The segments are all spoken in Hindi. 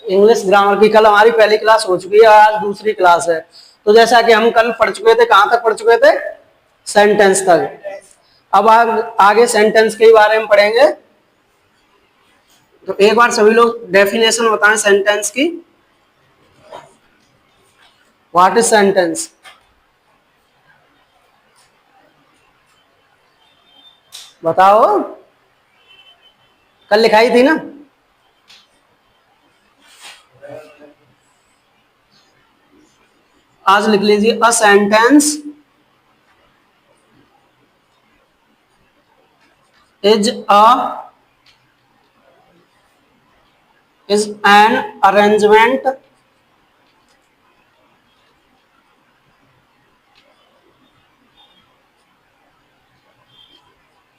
इंग्लिश ग्रामर की कल हमारी पहली क्लास हो चुकी है, आज दूसरी क्लास है। तो जैसा कि हम कल पढ़ चुके थे, कहां तक पढ़ चुके थे? सेंटेंस तक। अब आगे सेंटेंस के बारे में पढ़ेंगे। तो एक बार सभी लोग डेफिनेशन बताएं सेंटेंस की। What is sentence? बताओ, कल लिखाई थी ना? आज लिख लीजिए, a sentence is an arrangement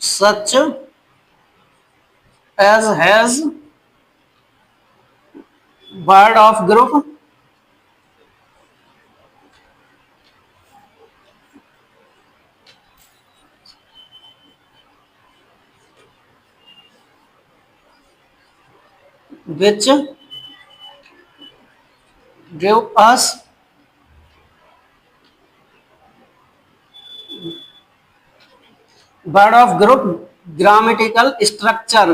such as has word of group which give us word of group grammatical structure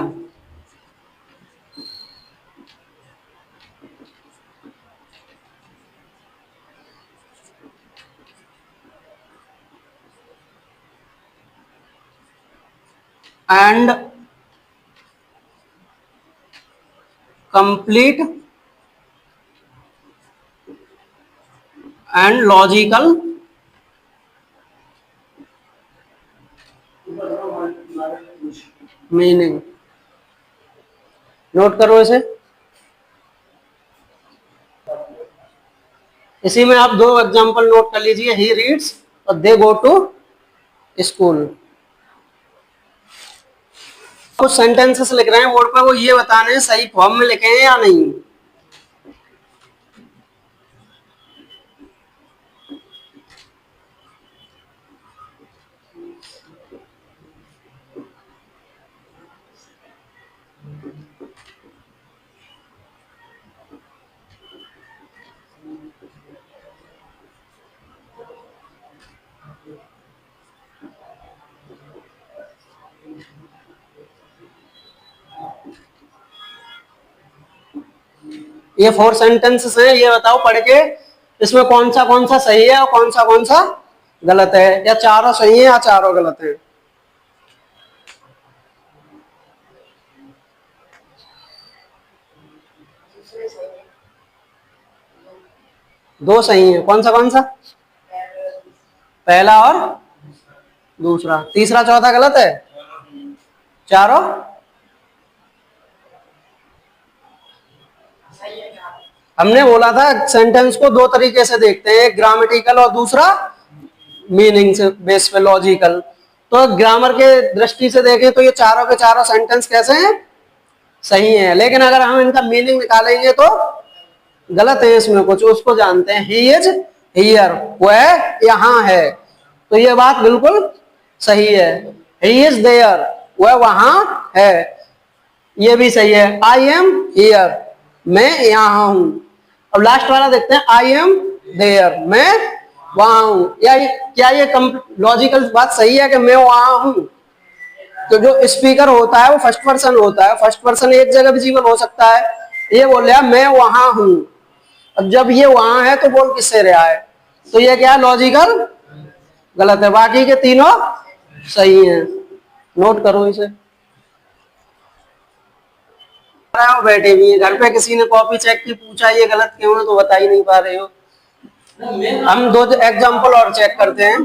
and complete and logical meaning। Note करो इसे। इसी में आप दो एग्जांपल नोट कर लीजिए, ही रीड्स और दे गो टू स्कूल। कुछ सेंटेंसेस लिख रहे हैं बोर्ड पर, वो ये बताने सही फॉर्म में लिखे हैं या नहीं। ये 4 सेंटेंसेस हैं, ये बताओ पढ़ के इसमें कौन सा सही है और कौन सा गलत है, या चारों सही है या चारों गलत है। दो सही है, कौन सा? पहला और दूसरा। तीसरा चौथा गलत है? चारों हमने बोला था सेंटेंस को दो तरीके से देखते हैं, एक ग्रामेटिकल और दूसरा मीनिंग से बेस पे लॉजिकल। तो ग्रामर के दृष्टि से देखें तो ये चारों के चारों सेंटेंस कैसे हैं? सही हैं। लेकिन अगर हम इनका मीनिंग निकालेंगे तो गलत है, इसमें कुछ। उसको जानते हैं, ही इज हियर, वह यहाँ है, तो ये बात बिल्कुल सही है। ही इज देयर, वह वहां है, ये भी सही है। आई एम हियर, मैं यहाँ हूं। अब लास्ट वाला देखते हैं, आई एम देयर, मैं वहां हूं। या क्या ये लॉजिकल बात सही है कि मैं वहां हूं? तो जो स्पीकर होता है वो फर्स्ट पर्सन होता है, फर्स्ट पर्सन एक जगह विजिबल हो सकता है। ये बोल रहा मैं वहां हूं, अब जब ये वहां है तो बोल किससे रहा है? तो ये क्या लॉजिकल गलत है। बाकी के तीनों सही हैं, नोट करो इसे। बैठे हुए हैं घर पे, किसी ने कॉपी चेक की, पूछा ये गलत क्यों है तो बता ही नहीं पा रहे हो। हम दो एग्जांपल और चेक करते हैं।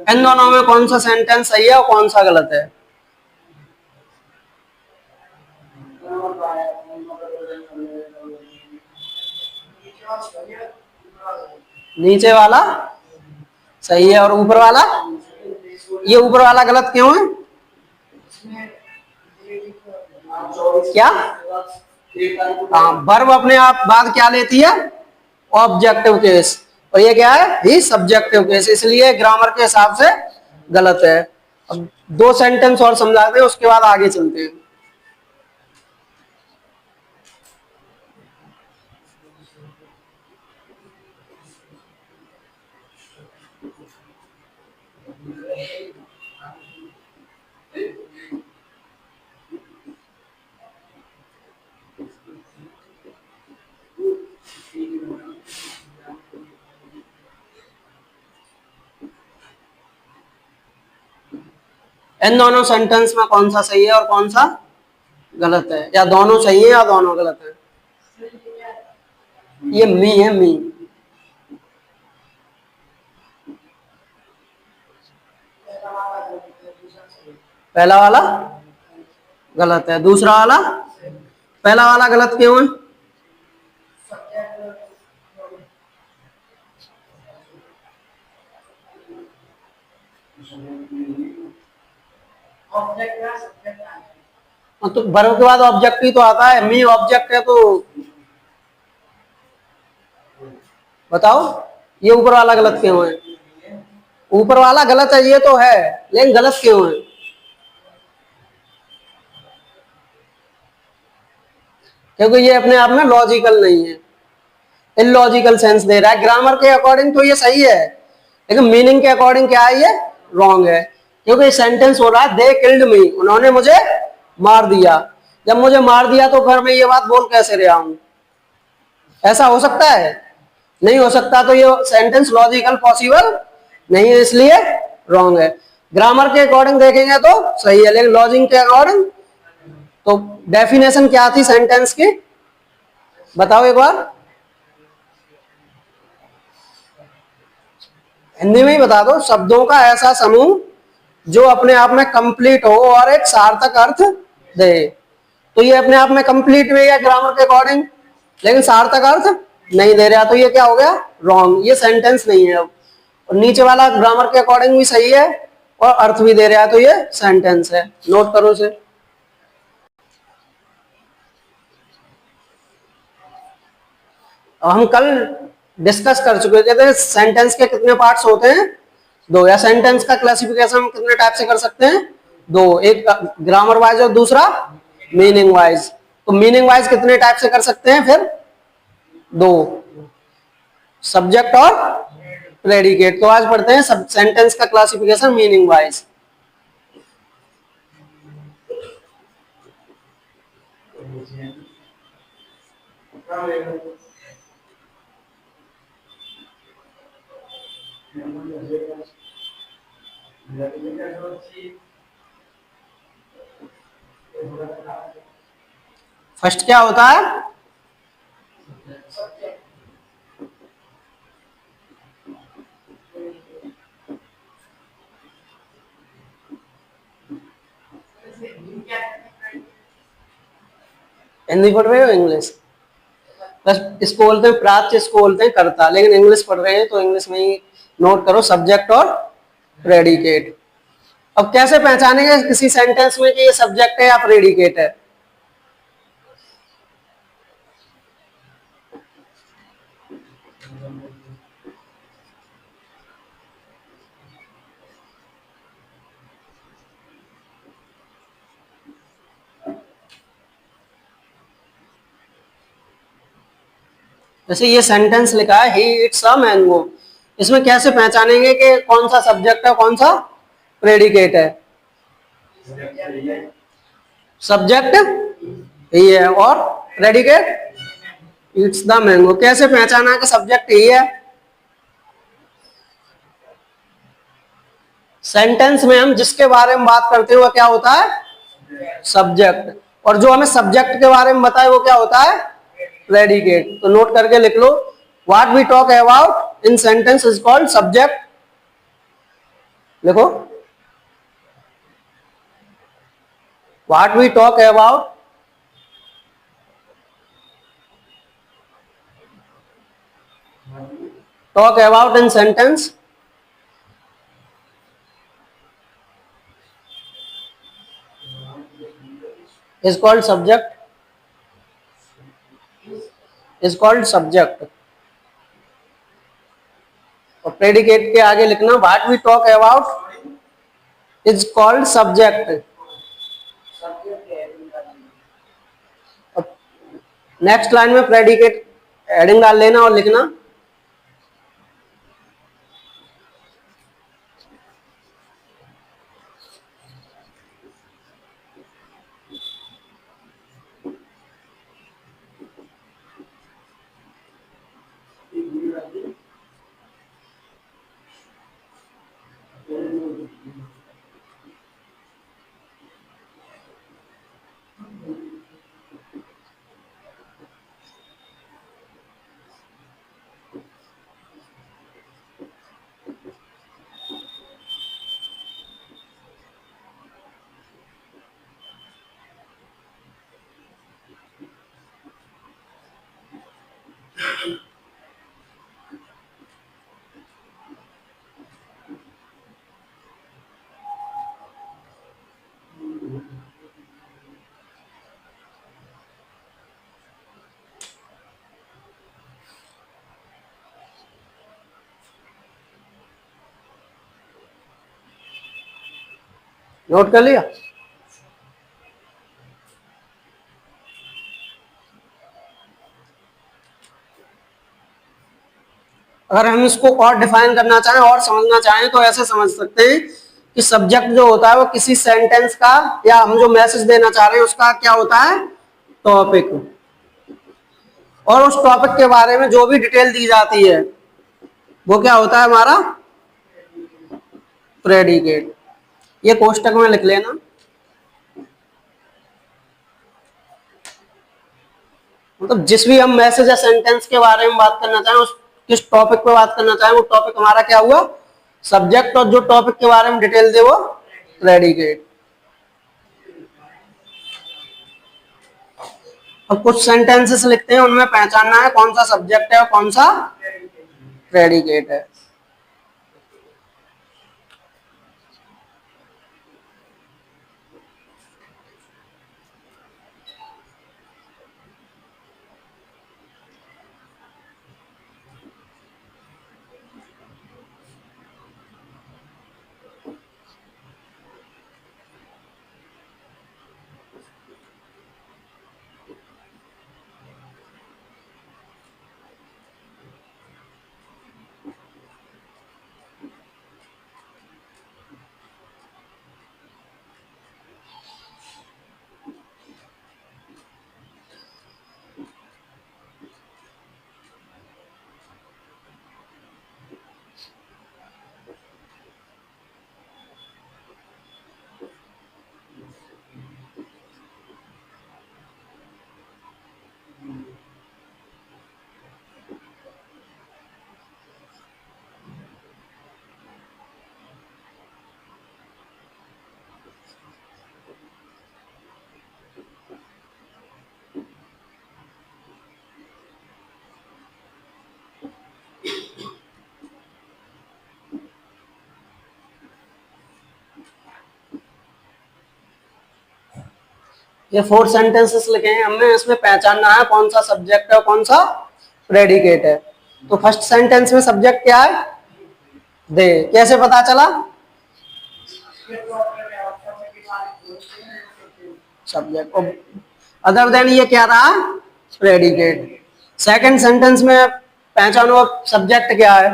इन दोनों में कौन सा सेंटेंस सही है और कौन सा गलत है? नीचे वाला सही है और ऊपर वाला, ये ऊपर वाला गलत क्यों है? क्या? हाँ, वर्ब अपने आप बाद क्या लेती है? Objective case. और ये क्या है? ही सब्जेक्टिव केस, इसलिए ग्रामर के हिसाब से गलत है। अब दो सेंटेंस और समझाते हैं, उसके बाद आगे चलते हैं। इन दोनों सेंटेंस में कौन सा सही है और कौन सा गलत है, या दोनों सही है या दोनों गलत है? ये मी है, मी। पहला वाला गलत है, दूसरा वाला? पहला वाला गलत क्यों है? तो वर्ब के बाद ऑब्जेक्ट ही तो आता है, मी ऑब्जेक्ट है, तो बताओ ये ऊपर वाला गलत क्यों है? ऊपर वाला गलत है ये तो है, लेकिन गलत क्यों है? क्योंकि ये अपने आप में लॉजिकल नहीं है, इलॉजिकल सेंस दे रहा है। ग्रामर के अकॉर्डिंग तो ये सही है, लेकिन मीनिंग के अकॉर्डिंग क्या है? ये रॉन्ग है। क्योंकि सेंटेंस हो रहा है दे किल्ड मी, उन्होंने मुझे मार दिया। जब मुझे मार दिया तो फिर मैं ये बात बोल कैसे रहा हूं? ऐसा हो सकता है? नहीं हो सकता। तो ये सेंटेंस लॉजिकल पॉसिबल नहीं है, इसलिए रॉन्ग है। ग्रामर के अकॉर्डिंग देखेंगे तो सही है, लेकिन लॉजिक के अकॉर्डिंग तो डेफिनेशन क्या थी सेंटेंस की? बताओ एक बार, हिंदी में ही बता दो। शब्दों का ऐसा समूह जो अपने आप में कंप्लीट हो और एक सार्थक अर्थ दे। तो ये अपने आप में कंप्लीट हुई है ग्रामर के अकॉर्डिंग, लेकिन सार्थक अर्थ नहीं दे रहा, तो ये क्या हो गया? रॉन्ग, ये सेंटेंस नहीं है। अब और नीचे वाला ग्रामर के अकॉर्डिंग भी सही है और अर्थ भी दे रहा है, तो ये सेंटेंस है। नोट करो इसे। हम कल डिस्कस कर चुके थे सेंटेंस के कितने पार्ट्स होते हैं? दो। या सेंटेंस का क्लासिफिकेशन हम कितने टाइप से कर सकते हैं? दो, एक ग्रामर वाइज और दूसरा मीनिंग वाइज। तो मीनिंग वाइज कितने टाइप से कर सकते हैं फिर? दो, सब्जेक्ट और प्रेडिकेट। तो आज पढ़ते हैं सब सेंटेंस का क्लासिफिकेशन मीनिंग वाइज। फर्स्ट क्या होता है? हिंदी पढ़ रहे हो इंग्लिश? बस इसको बोलते हैं प्राच्य, इसको बोलते हैं कर्ता, लेकिन इंग्लिश पढ़ रहे हैं तो इंग्लिश में ही नोट करो सब्जेक्ट और प्रेडिकेट। अब कैसे पहचानेंगे किसी सेंटेंस में कि ये सब्जेक्ट है या प्रेडिकेट है? जैसे ये सेंटेंस लिखा है ही इट्स अ मैंगो, इसमें कैसे पहचानेंगे कि कौन सा सब्जेक्ट है कौन सा प्रेडिकेट है? सब्जेक्ट ही है और प्रेडिकेट इट्स द मैंगो। कैसे पहचाना कि सब्जेक्ट ही है? सेंटेंस में हम जिसके बारे में बात करते हैं वो क्या होता है? सब्जेक्ट। और जो हमें सब्जेक्ट के बारे में बताए वो क्या होता है? प्रेडिकेट। तो नोट करके लिख लो, what we talk about in sentence is called subject. लिखो, what we talk about talk about in sentence is called subject, is called subject. और प्रेडिकेट के आगे लिखना what we talk about is called subject. Next line में प्रेडिकेट हेडिंग डाल लेना और लिखना नोट कर लिया। अगर हम इसको और डिफाइन करना चाहें और समझना चाहें तो ऐसे समझ सकते हैं कि सब्जेक्ट जो होता है वो किसी सेंटेंस का या हम जो मैसेज देना चाह रहे हैं उसका क्या होता है, टॉपिक। और उस टॉपिक के बारे में जो भी डिटेल दी जाती है वो क्या होता है, हमारा प्रेडिकेट। ये कोष्टक में लिख लेना। मतलब जिस भी हम मैसेज या सेंटेंस के बारे में बात करना चाहें, उस किस टॉपिक पे बात करना चाहें, वो टॉपिक हमारा क्या हुआ, सब्जेक्ट। और जो टॉपिक के बारे में डिटेल दे वो प्रेडिकेट। अब कुछ सेंटेंसेस लिखते हैं, उनमें पहचानना है कौन सा सब्जेक्ट है और कौन सा प्रेडिकेट है। ये 4 सेंटेंसेस लिखे हैं हमने, इसमें पहचानना है कौन सा सब्जेक्ट है और कौन सा प्रेडिकेट है। तो फर्स्ट सेंटेंस में सब्जेक्ट क्या है, दे। कैसे पता चला, सब्जेक्ट। अदर देन ये क्या रहा, प्रेडिकेट। सेकंड सेंटेंस में पहचानो सब्जेक्ट क्या है,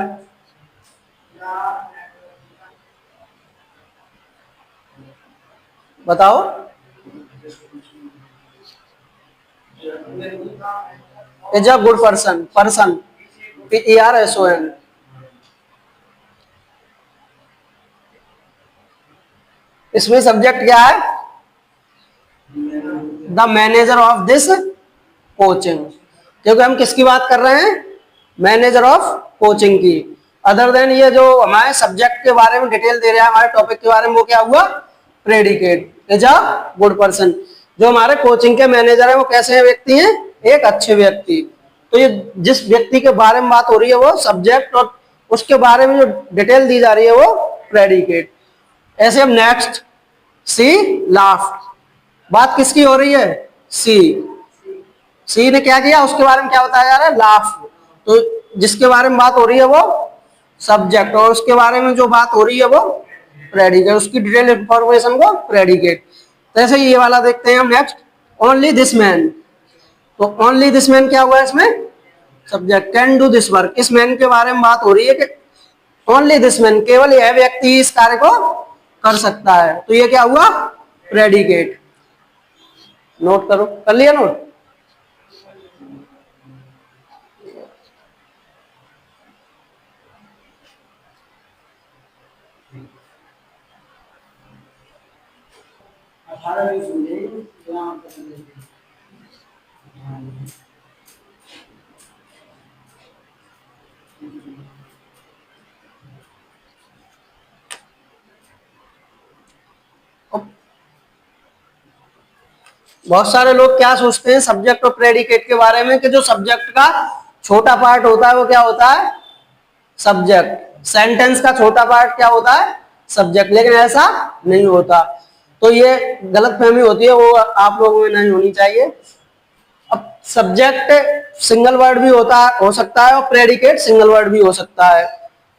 बताओ। Is a good person, person PERSON। इसमें सब्जेक्ट क्या है, the manager of this coaching. क्योंकि हम किसकी बात कर रहे हैं, मैनेजर ऑफ कोचिंग की। अदर देन ये जो हमारे सब्जेक्ट के बारे में डिटेल दे रहा है, हमारे टॉपिक के बारे में, वो क्या हुआ, predicate. Is a good person. जो हमारे कोचिंग के मैनेजर है वो कैसे व्यक्ति हैं, एक अच्छे व्यक्ति। तो ये जिस व्यक्ति के बारे में बात हो रही है वो सब्जेक्ट, और उसके बारे में जो डिटेल दी जा रही है वो प्रेडिकेट। ऐसे अब नेक्स्ट सी लाफ्ड, बात किसकी हो रही है? सी ने क्या किया, उसके बारे में क्या बताया जा रहा है? लाफ। तो जिसके बारे में बात हो रही है वो सब्जेक्ट, और उसके बारे में जो बात हो रही है वो प्रेडिकेट, उसकी डिटेल इंफॉर्मेशन को प्रेडिकेट। तो ऐसे ये वाला देखते हैं हम नेक्स्ट, ओनली दिस मैन। तो ओनली दिस मैन क्या हुआ इसमें? Subject. Can do this work, इस मैन के बारे में बात हो रही है कि ओनली दिस मैन, केवल यह व्यक्ति इस कार्य को कर सकता है। तो ये क्या हुआ? प्रेडिकेट। नोट करो, कर लिया नोट? बहुत सारे लोग क्या सोचते हैं सब्जेक्ट और प्रेडिकेट के बारे में कि जो सब्जेक्ट का छोटा पार्ट होता है वो क्या होता है? सब्जेक्ट। सेंटेंस का छोटा पार्ट क्या होता है? सब्जेक्ट। लेकिन ऐसा नहीं होता। तो ये गलतफहमी होती है, वो आप लोगों में नहीं होनी चाहिए। अब सब्जेक्ट सिंगल वर्ड भी हो सकता है, और प्रेडिकेट सिंगल वर्ड भी हो सकता है।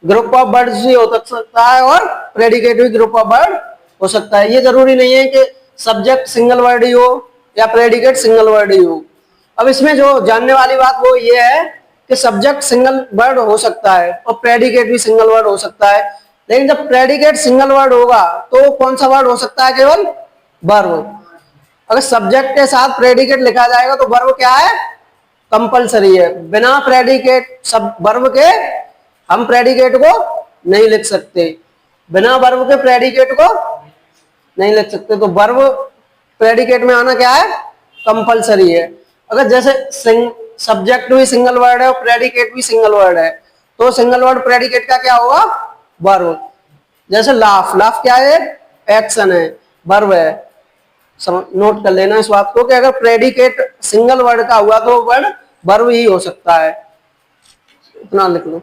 ग्रुप ऑफ वर्ड्स भी हो सकता है, और प्रेडिकेट भी ग्रुप ऑफ वर्ड हो सकता है। ये जरूरी नहीं है कि सब्जेक्ट सिंगल वर्ड ही हो या प्रेडिकेट सिंगल वर्ड ही हो। अब इसमें जो जानने वाली बात वो ये है कि सब्जेक्ट सिंगल वर्ड हो सकता है और प्रेडिकेट भी सिंगल वर्ड हो सकता है। लेकिन जब प्रेडिकेट सिंगल वर्ड होगा तो कौन सा वर्ड हो सकता है? केवल वर्ब। अगर सब्जेक्ट के साथ प्रेडिकेट लिखा जाएगा तो वर्ब क्या है? कंपलसरी है। बिना प्रेडिकेट सब वर्ब के हम प्रेडिकेट को नहीं लिख सकते, बिना वर्ब के प्रेडिकेट को नहीं लिख सकते। तो वर्ब प्रेडिकेट में आना क्या है? कंपलसरी है। अगर जैसे सब्जेक्ट भी सिंगल वर्ड है और प्रेडिकेट भी सिंगल वर्ड है, तो सिंगल वर्ड प्रेडिकेट का क्या होगा? वर्ब। जैसे लाफ, लाफ क्या है? एक्शन है, वर्ब है। नोट कर लेना इस बात को कि अगर प्रेडिकेट सिंगल वर्ड का हुआ तो वर्ड वर्ब ही हो सकता है। इतना लिख लो।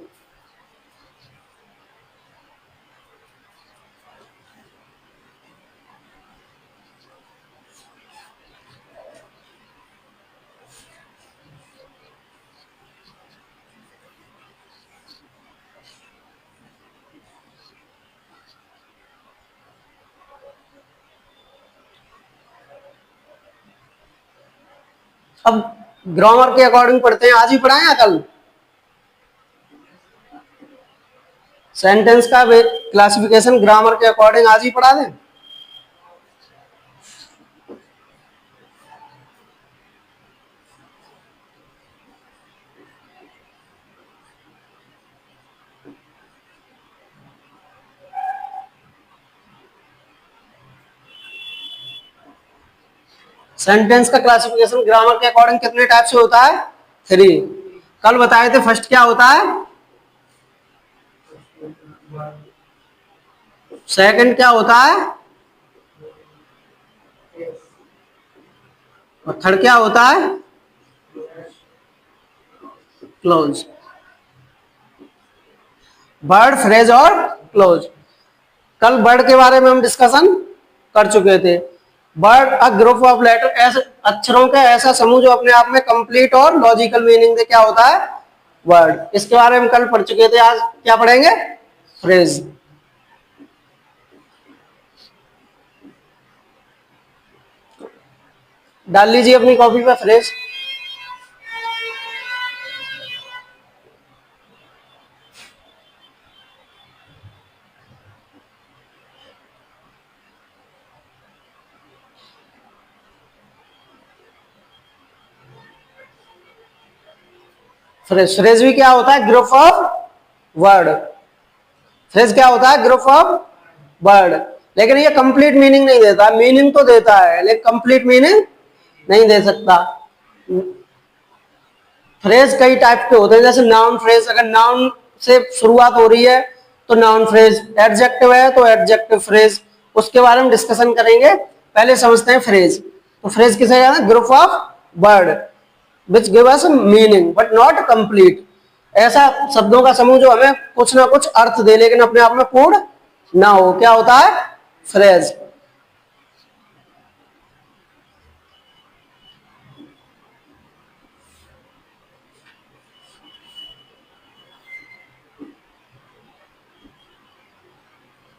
अब ग्रामर के अकॉर्डिंग पढ़ते हैं। आज ही पढ़ाएं या कल? सेंटेंस का क्लासिफिकेशन ग्रामर के अकॉर्डिंग आज ही पढ़ा दें। सेंटेंस का क्लासिफिकेशन ग्रामर के अकॉर्डिंग कितने टाइप से होता है? 3। कल बताए थे। फर्स्ट क्या होता है? सेकंड क्या होता है? और थर्ड क्या होता है? क्लोज। वर्ड, फ्रेज और क्लोज। कल वर्ड के बारे में हम डिस्कशन कर चुके थे। Word a group of letter, ऐसे अक्षरों का ऐसा समूह जो अपने आप में कंप्लीट और लॉजिकल मीनिंग दे, क्या होता है? वर्ड। इसके बारे में कल पढ़ चुके थे। आज क्या पढ़ेंगे? फ्रेज। डाल लीजिए अपनी कॉपी पे फ्रेज। फ्रेज, फ्रेज भी क्या होता है? Group of word. फ्रेज क्या होता है? Group of word. लेकिन ये कंप्लीट मीनिंग नहीं देता। मीनिंग तो देता है लेकिन कंप्लीट मीनिंग नहीं दे सकता। फ्रेज कई टाइप के होते हैं। जैसे नाउन फ्रेज, अगर नाउन से शुरुआत हो रही है तो नाउन फ्रेज। एडजेक्टिव है तो एडजेक्टिव फ्रेज। उसके बारे में डिस्कशन करेंगे। पहले समझते हैं फ्रेज। तो फ्रेज किसे कहते हैं? Group of word. Which give us meaning but not complete. ऐसा शब्दों का समूह जो हमें कुछ ना कुछ अर्थ दे लेकिन अपने आप में पूर्ण ना हो, क्या होता है? फ्रेज।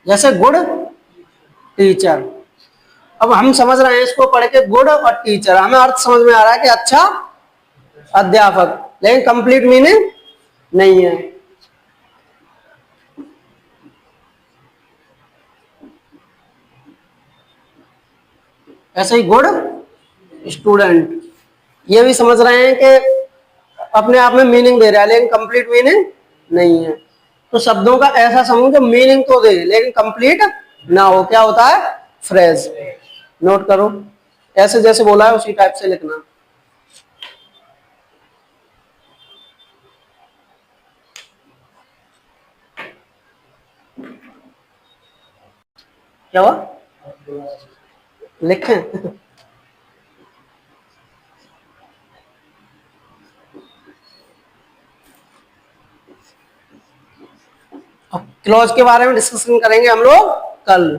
जैसे गुड टीचर, अब हम समझ रहे हैं इसको पढ़ के, गुड और टीचर, हमें अर्थ समझ में आ रहा है कि अच्छा अध्यापक, लेकिन कंप्लीट मीनिंग नहीं है। ऐसे ही गुड स्टूडेंट, ये भी समझ रहे हैं कि अपने आप में मीनिंग दे रहा है लेकिन कंप्लीट मीनिंग नहीं है। तो शब्दों का ऐसा समूह जो मीनिंग तो दे लेकिन कंप्लीट ना हो, क्या होता है? फ्रेज। नोट करो, ऐसे जैसे बोला है उसी टाइप से लिखना। क्या हुआ? लिखें? अब क्लॉज के बारे में डिस्कशन करेंगे हम लोग कल।